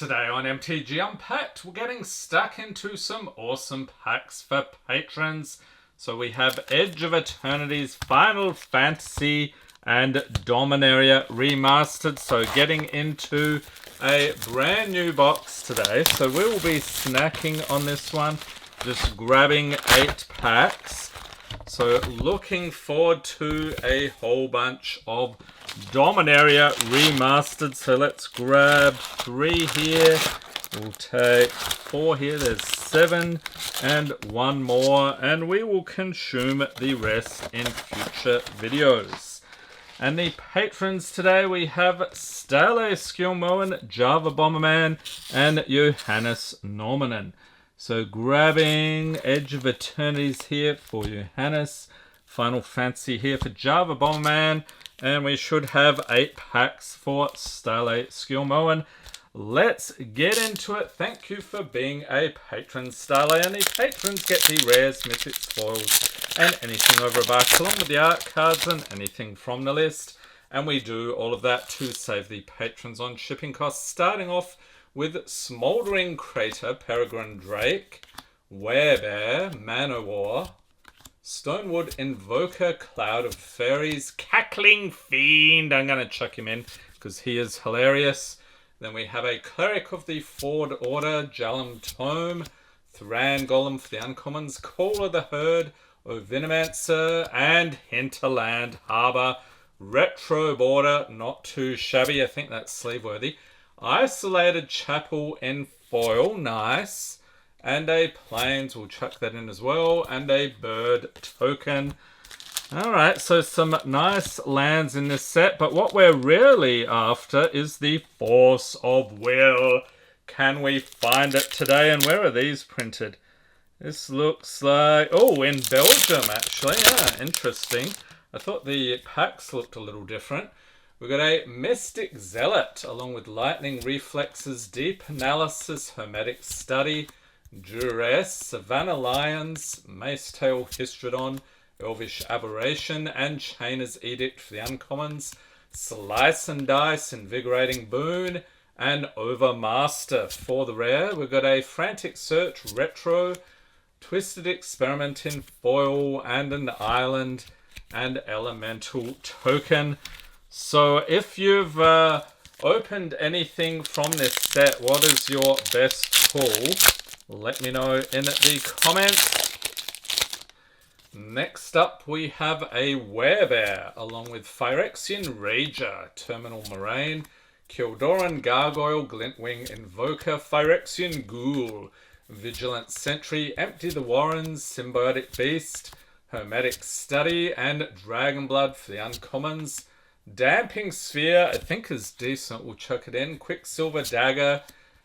Today on MTG Unpacked, we're getting stuck into some awesome packs for patrons. So we have Edge of Eternities, Final Fantasy, and Dominaria Remastered. So getting into a brand new box today. So we will be snacking on this one, just grabbing 8 packs. So looking forward to a whole bunch of Dominaria Remastered. So let's grab 3 here. We'll take 4 here. There's 7 and 1 more. And we will consume the rest in future videos. And the patrons today, we have Stale Skillmoen, Java Bomberman, and Johannes Normanen. So grabbing Edge of Eternities here for Johannes, Final Fantasy here for Java Bomberman, and we should have 8 packs for Stale Skillmoen. Let's get into it. Thank you for being a patron, Stale, and the patrons get the rares, mythics, foils, and anything over $1 along with the art cards and anything from the list. And we do all of that to save the patrons on shipping costs, starting off with Smouldering Crater, Peregrine Drake, Werebear, Manowar, Stonewood Invoker, Cloud of Fairies, Cackling Fiend. I'm going to chuck him in because he is hilarious. Then we have a Cleric of the Ford Order, Jalum Tome, Thran Golem for the Uncommons, Call of the Herd, Ovinomancer, and Hinterland Harbour. Retro Border, not too shabby. I think that's sleeve worthy. Isolated Chapel in foil, nice. And a Plains, we'll chuck that in as well. And a Bird token. Alright, so some nice lands in this set. But what we're really after is the Force of Will. Can we find it today? And where are these printed? This looks like... oh, in Belgium, actually. Yeah, interesting. I thought the packs looked a little different. We've got a Mystic Zealot, along with Lightning Reflexes, Deep Analysis, Hermetic Study, Duress, Savannah Lions, Macetail Histrodon, Elvish Aberration, and Chainer's Edict for the Uncommons, Slice and Dice, Invigorating Boon, and Overmaster for the rare. We've got a Frantic Search Retro, Twisted Experiment in foil, and an Island, and Elemental token. So if you've opened anything from this set, what is your best pull? Let me know in the comments. Next up we have a Werebear, along with Phyrexian Rager, Terminal Moraine, Kildoran Gargoyle, Glintwing Invoker, Phyrexian Ghoul, Vigilant Sentry, Empty the Warrens, Symbiotic Beast, Hermetic Study, and Dragonblood for the Uncommons. Damping Sphere, I think is decent. We'll chuck it in. Quicksilver Dagger,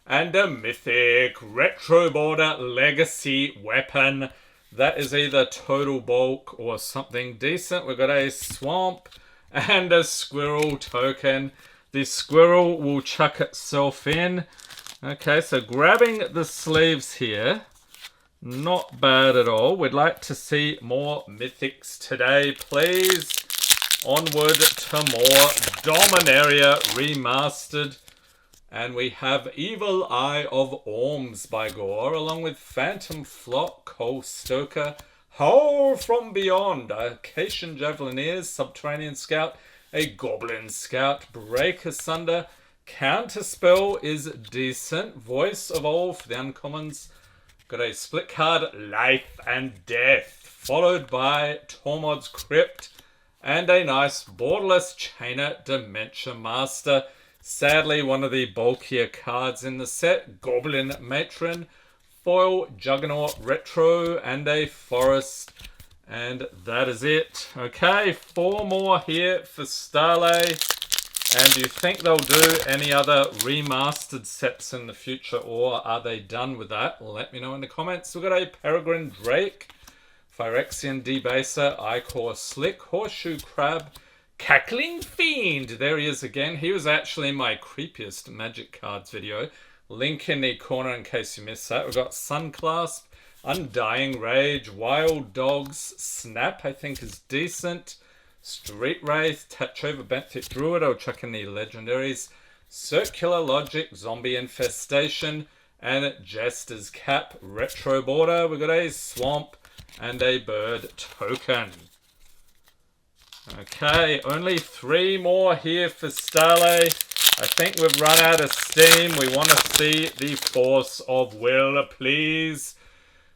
and a Mythic Retro Border Legacy Weapon. That is either Total Bulk or something decent. We've got a Swamp and a Squirrel token. The Squirrel will chuck itself in. Okay, so grabbing the sleeves here. Not bad at all. We'd like to see more mythics today, please. Onward to more Dominaria Remastered. And we have Evil Eye of Orms by Gore, along with Phantom Flock, Cole Stoker, Howl from Beyond, Acacian Javelineers, Subterranean Scout, a Goblin Scout, Break Asunder, Counterspell is decent, Voice of All for the Uncommons. Got a split card, Life and Death, followed by Tormod's Crypt, and a nice borderless Chainer, Dementia Master. Sadly, one of the bulkier cards in the set, Goblin Matron, foil, Juggernaut Retro, and a Forest. And that is it. Okay, 4 more here for Stale. And do you think they'll do any other remastered sets in the future, or are they done with that? Let me know in the comments. We've got a Peregrine Drake, Phyrexian Debaser, Ichor Slick, Horseshoe Crab, Cackling Fiend. There he is again. He was actually in my creepiest Magic Cards video. Link in the corner in case you missed that. We've got Sunclasp, Undying Rage, Wild Dogs, Snap I think is decent. Street Wraith, Tachova Benthic Druid, I'll chuck in the legendaries. Circular Logic, Zombie Infestation, and Jester's Cap retro border. We've got a Swamp and a Bird token. Okay, only 3 more here for Starlay. I think we've run out of steam. We want to see the Force of Will, please.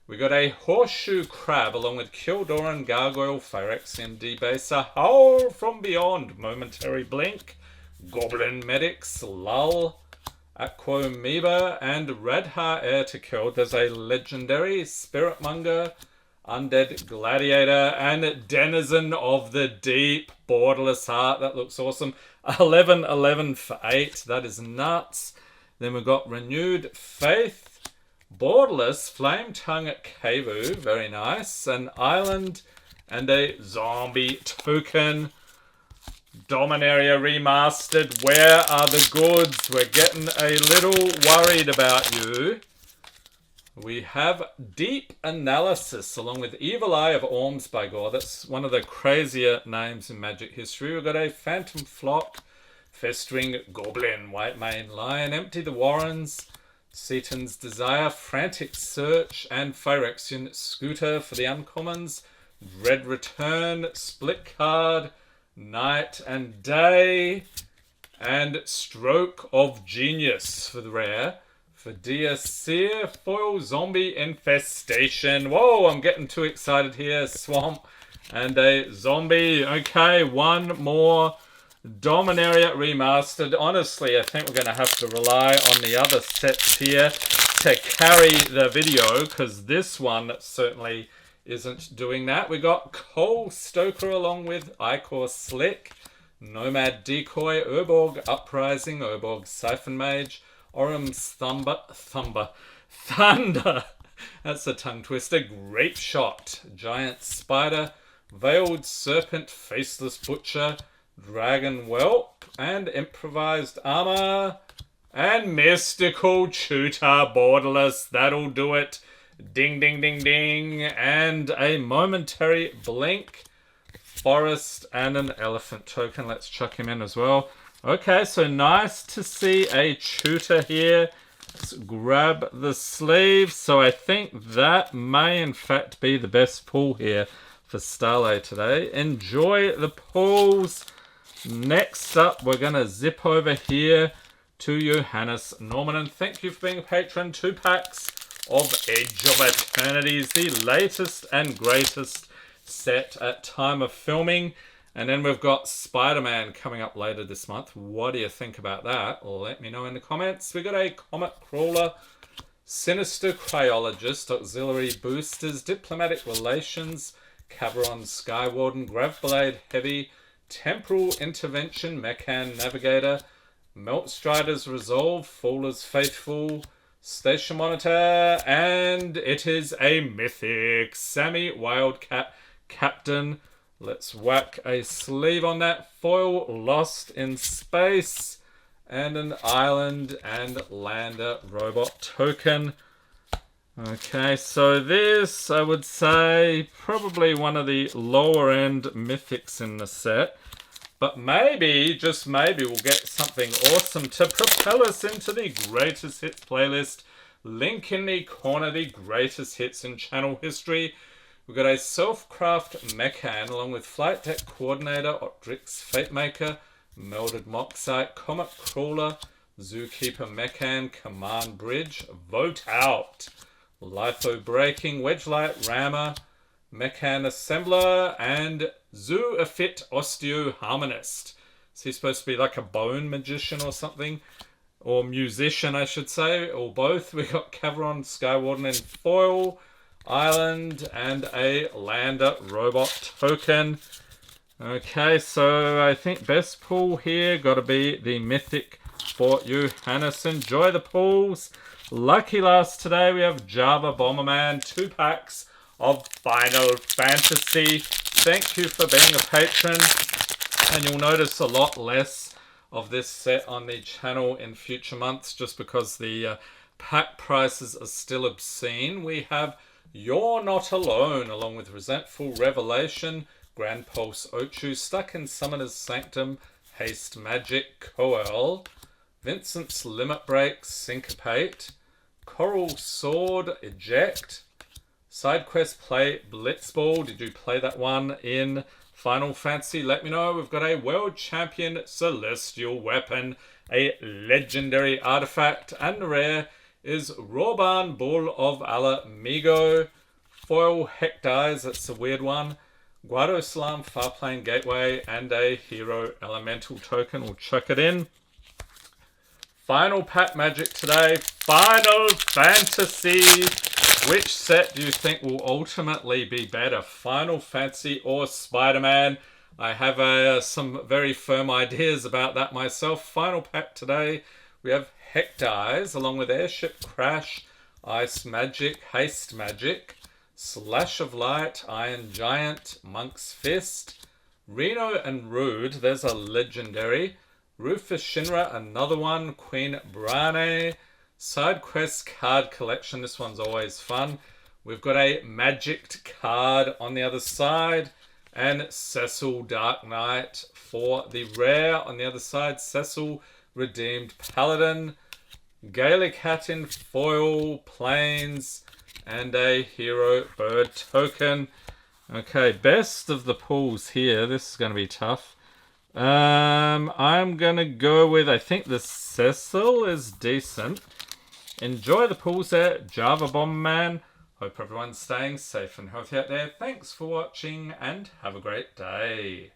We got a Horseshoe Crab along with Kildoran, Gargoyle, Phyrexian, Debaser, Howl from Beyond, Momentary Blink, Goblin Medics, Lull, Aquamoeba, and Radha Air to Kill. There's a Legendary, Spiritmonger, Undead Gladiator, and Denizen of the Deep, Borderless Heart. That looks awesome. 11 for 8. That is nuts. Then we've got Renewed Faith, Borderless, Flame Tongue Kavu. Very nice. An Island and a Zombie token. Dominaria Remastered. Where are the goods? We're getting a little worried about you. We have Deep Analysis along with Evil Eye of Ormsbygor. That's one of the crazier names in Magic history. We've got a Phantom Flock, Festering Goblin, White Mane Lion, Empty the Warrens, Seaton's Desire, Frantic Search, and Phyrexian Scooter for the uncommons. Dread Return, Split Card, Night and Day, and Stroke of Genius for the rare. For Seer, Foil Zombie Infestation. Whoa, I'm getting too excited here. Swamp and a Zombie. Okay, 1 more. Dominaria Remastered. Honestly, I think we're going to have to rely on the other sets here to carry the video, because this one certainly isn't doing that. We got Cole Stoker along with Icor Slick, Nomad Decoy, Urborg Uprising, Urborg Siphon Mage, Orum's Thunder. That's a tongue twister. Grape Shot, Giant Spider, Veiled Serpent, Faceless Butcher, Dragon Whelp, and Improvised Armor, and Mystical Tutor Borderless. That'll do it. Ding, ding, ding, ding. And a Momentary Blink, Forest, and an Elephant token. Let's chuck him in as well. Okay, so nice to see a tutor here. Let's grab the sleeve. So I think that may in fact be the best pull here for Starlay today. Enjoy the pulls. Next up, we're going to zip over here to Johannes Norman. And thank you for being a patron. 2 packs of Edge of Eternities, the latest and greatest set at time of filming. And then we've got Spider-Man coming up later this month. What do you think about that? Let me know in the comments. We got a Comet Crawler, Sinister Cryologist, Auxiliary Boosters, Diplomatic Relations, Caveron Skywarden, Gravblade Heavy, Temporal Intervention, Mechan Navigator, Meltstrider's Resolve, Faller's Faithful, Station Monitor, and it is a Mythic Sammy Wildcat Captain. Let's whack a sleeve on that. Foil Lost in Space, and an Island and Lander Robot token. Okay, so this, I would say, probably one of the lower end mythics in the set. But maybe, just maybe, we'll get something awesome to propel us into the greatest hits playlist. Link in the corner, the greatest hits in channel history. We've got a Self-Craft Mechan along with Flight Deck Coordinator, Optrix Fatemaker, Melded Moxite, Comet Crawler, Zookeeper Mechan, Command Bridge, Vote Out, Litho Breaking, Wedgelight Rammer, Mechan Assembler, and Zoofit Osteo Harmonist. Is he supposed to be like a bone magician or something? Or musician, I should say, or both. We got Caveron Skywarden in foil, Island, and a Lander Robot token. Okay, so I think best pull here got to be the Mythic for Johannes. Enjoy the pulls. Lucky last today, we have Java Bomberman, 2 packs of Final Fantasy. Thank you for being a patron, and you'll notice a lot less of this set on the channel in future months just because the pack prices are still obscene. We have You're Not Alone along with Resentful Revelation, Grand Pulse Ochu, Stuck in Summoner's Sanctum, Haste Magic, Coel, Vincent's Limit Break, Syncopate. Coral Sword, Eject. Side quest play Blitzball. Did you play that one in Final Fantasy? Let me know. We've got a World Champion Celestial Weapon, a Legendary Artifact, and the rare is Rawbarn Bull of Alamigo. Foil Hecdies, that's a weird one. Guado Slam, Farplane Gateway, and a Hero Elemental token. We'll chuck it in. Final pack magic today. Final Fantasy. Which set do you think will ultimately be better? Final Fantasy or Spider-Man? I have some very firm ideas about that myself. Final pack today. We have Hecdies along with Airship Crash, Ice Magic, Haste Magic, Slash of Light, Iron Giant, Monk's Fist, Reno and Rude. There's a legendary. Rufus Shinra, another one. Queen Brane. Side quest card collection. This one's always fun. We've got a Magicked card on the other side. And Cecil Dark Knight for the rare. On the other side, Cecil Redeemed Paladin. Gaelic Hat in foil, Plains, and a Hero Bird token. Okay, best of the pools here. This is going to be tough. I'm going to go with, I think the Cecil is decent. Enjoy the pools there, Java Bomb Man. Hope everyone's staying safe and healthy out there. Thanks for watching and have a great day.